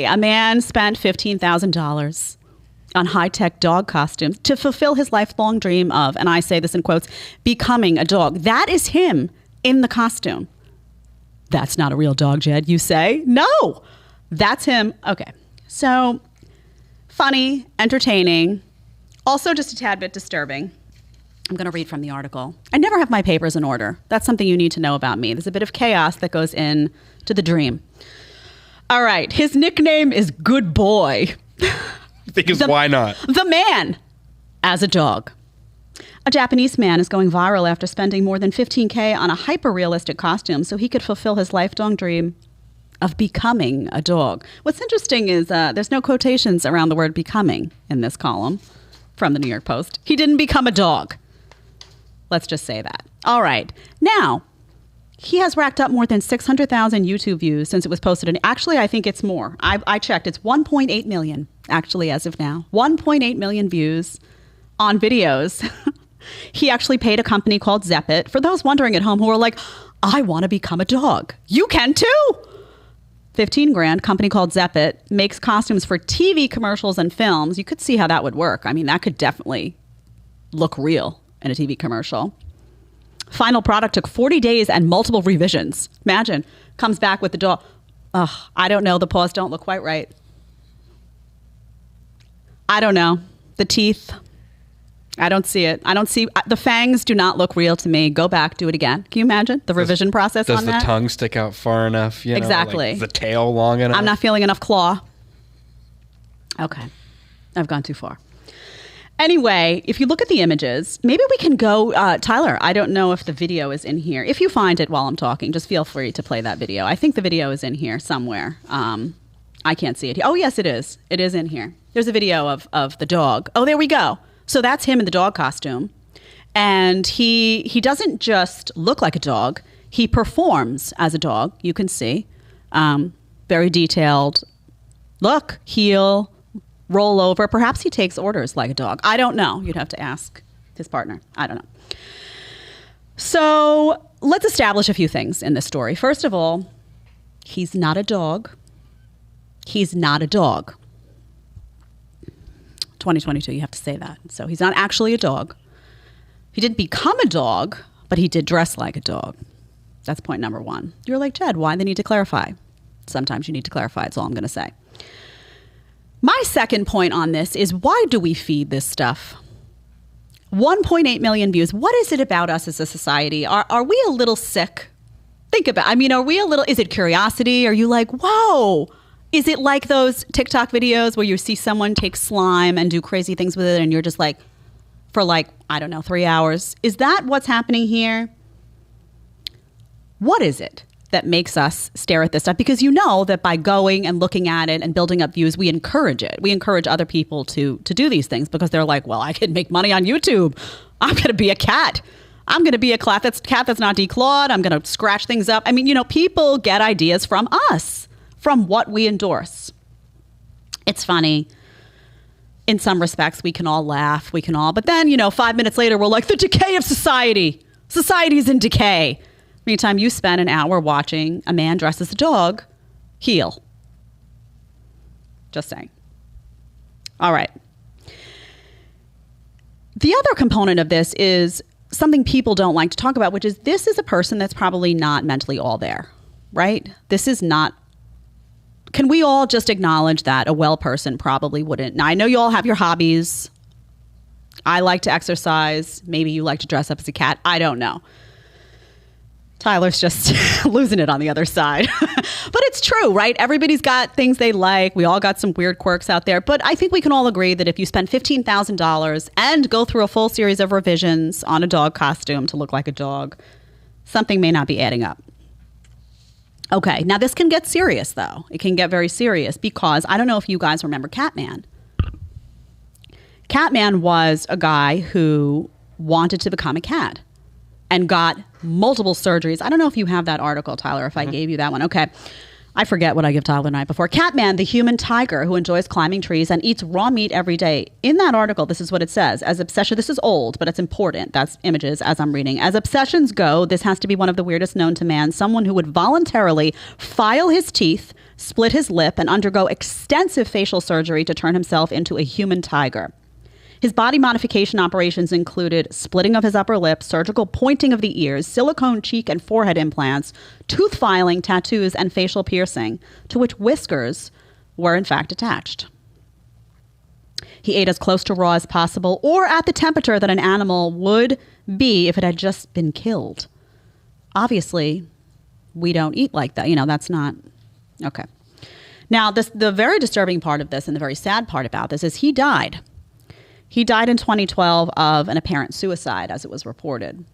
A man spent $15,000 on high-tech dog costumes to fulfill his lifelong dream of, and I say this in quotes, becoming a dog. That is him in the costume. That's not a real dog, Jed, you say? No, that's him. Okay, so funny, entertaining, also just a tad bit disturbing. I'm going to read from the article. I never have my papers in order. That's something you need to know about me. There's a bit of chaos that goes in to the dream. All right, his nickname is Good Boy. Because why not? The man as a dog. A Japanese man is going viral after spending more than $15,000 on a hyper-realistic costume so he could fulfill his lifelong dream of becoming a dog. What's interesting is there's no quotations around the word becoming in this column from the New York Post. He didn't become a dog. Let's just say that. All right. Now, he has racked up more than 600,000 YouTube views since it was posted. And actually, I think it's more. I checked. It's 1.8 million, actually, as of now. 1.8 million views on videos. He actually paid a company called Zeppet. For those wondering at home who are like, I want to become a dog. You can too. $15,000, company called Zeppet, makes costumes for TV commercials and films. You could see how that would work. I mean, that could definitely look real in a TV commercial. Final product took 40 days and multiple revisions. Imagine, comes back with the dog. Ugh, I don't know. The paws don't look quite right. I don't know. The teeth, I don't see it. I don't see, the fangs do not look real to me. Go back, do it again. Can you imagine the revision process on that? Does the tongue stick out far enough? You know, exactly. Like the tail long enough? I'm not feeling enough claw. Okay. I've gone too far. Anyway, if you look at the images, maybe we can go, Tyler, I don't know if the video is in here. If you find it while I'm talking, just feel free to play that video. I think the video is in here somewhere. I can't see it. Oh, yes, it is. It is in here. There's a video of the dog. Oh, there we go. So that's him in the dog costume. And he doesn't just look like a dog. He performs as a dog, you can see. Very detailed look, heel, roll over. Perhaps he takes orders like a dog. I don't know. You'd have to ask his partner. I don't know. So let's establish a few things in this story. First of all, he's not a dog. He's not a dog. 2022, you have to say that. So he's not actually a dog. He didn't become a dog, but he did dress like a dog. That's point number one. You're like, Jed, why? They need to clarify. Sometimes you need to clarify. That's all I'm going to say. My second point on this is, why do we feed this stuff? 1.8 million views. What is it about us as a society? Are we a little sick? Think about, are we a little, is it curiosity? Are you like, whoa? Is it like those TikTok videos where you see someone take slime and do crazy things with it and you're just like, for like, I don't know, 3 hours? Is that what's happening here? What is it that makes us stare at this stuff? Because you know that by going and looking at it and building up views, we encourage it. We encourage other people to do these things because they're like, well, I can make money on YouTube. I'm going to be a cat. I'm going to be a cat that's not declawed. I'm going to scratch things up. People get ideas from us, from what we endorse. It's funny. In some respects, we can all laugh. But then, 5 minutes later, we're like, the decay of society. Society is in decay. Meantime, you spend an hour watching a man dressed as a dog heel. Just saying. All right. The other component of this is something people don't like to talk about, which is this is a person that's probably not mentally all there, right? This is not. Can we all just acknowledge that a well person probably wouldn't? Now, I know you all have your hobbies. I like to exercise. Maybe you like to dress up as a cat. I don't know. Tyler's just losing it on the other side. But it's true, right? Everybody's got things they like. We all got some weird quirks out there. But I think we can all agree that if you spend $15,000 and go through a full series of revisions on a dog costume to look like a dog, something may not be adding up. Okay, now this can get serious, though. It can get very serious because I don't know if you guys remember Catman. Catman was a guy who wanted to become a cat and got multiple surgeries. I don't know if you have that article, Tyler, if I gave you that one. Okay. I forget what I give Tyler the night before. Catman, the human tiger who enjoys climbing trees and eats raw meat every day. In that article, this is what it says. As obsession, this is old, but it's important. That's images as I'm reading. As obsessions go, this has to be one of the weirdest known to man. Someone who would voluntarily file his teeth split his lip, and undergo extensive facial surgery to turn himself into a human tiger. His body modification operations included splitting of his upper lip, surgical pointing of the ears, silicone cheek and forehead implants, tooth filing, tattoos, and facial piercing, to which whiskers were in fact attached. He ate as close to raw as possible, or at the temperature that an animal would be if it had just been killed. Obviously, we don't eat like that. That's not... Okay. Now, the very disturbing part of this and the very sad part about this is he died. He died in 2012 of an apparent suicide, as it was reported.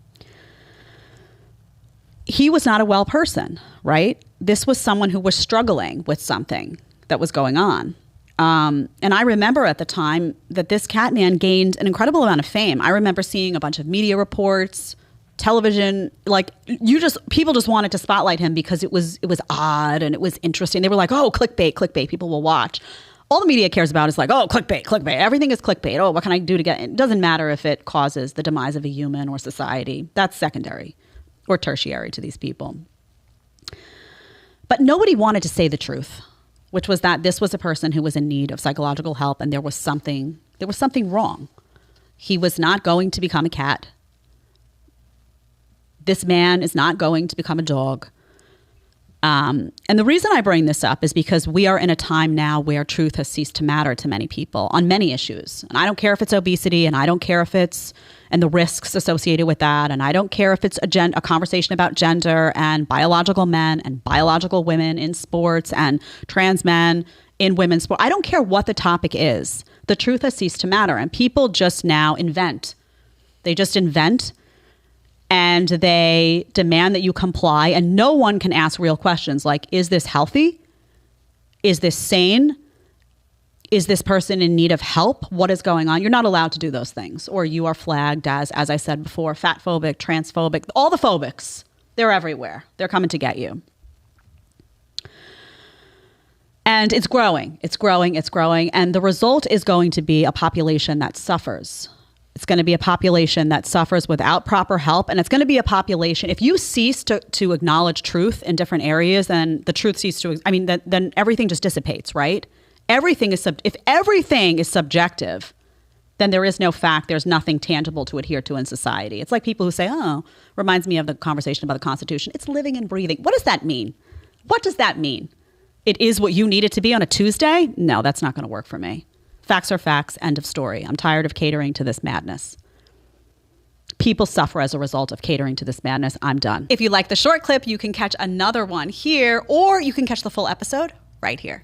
He was not a well person, right? This was someone who was struggling with something that was going on. And I remember at the time that this cat man gained an incredible amount of fame. I remember seeing a bunch of media reports, television, people just wanted to spotlight him because it was odd and it was interesting. They were like, oh, clickbait, people will watch. All the media cares about is like, oh, clickbait. Everything is clickbait. Oh, what can I do to get it? It doesn't matter if it causes the demise of a human or society. That's secondary or tertiary to these people. But nobody wanted to say the truth, which was that this was a person who was in need of psychological help and there was something wrong. He was not going to become a cat. This man is not going to become a dog. And the reason I bring this up is because we are in a time now where truth has ceased to matter to many people on many issues. And I don't care if it's obesity, and I don't care if it's, and the risks associated with that. And I don't care if it's a conversation about gender and biological men and biological women in sports and trans men in women's sport. I don't care what the topic is. The truth has ceased to matter. And people just now invent. They just invent. And they demand that you comply, and no one can ask real questions like, is this healthy? Is this sane? Is this person in need of help? What is going on? You're not allowed to do those things, or you are flagged as I said before, fatphobic, transphobic, all the phobics. They're everywhere. They're coming to get you. And it's growing. And the result is going to be a population that suffers. It's going to be a population that suffers without proper help. And it's going to be a population, if you cease to acknowledge truth in different areas, then the truth then everything just dissipates, right? If everything is subjective, then there is no fact, there's nothing tangible to adhere to in society. It's like people who say, oh, reminds me of the conversation about the Constitution. It's living and breathing. What does that mean? What does that mean? It is what you need it to be on a Tuesday? No, that's not going to work for me. Facts are facts, end of story. I'm tired of catering to this madness. People suffer as a result of catering to this madness. I'm done. If you like the short clip, you can catch another one here, or you can catch the full episode right here.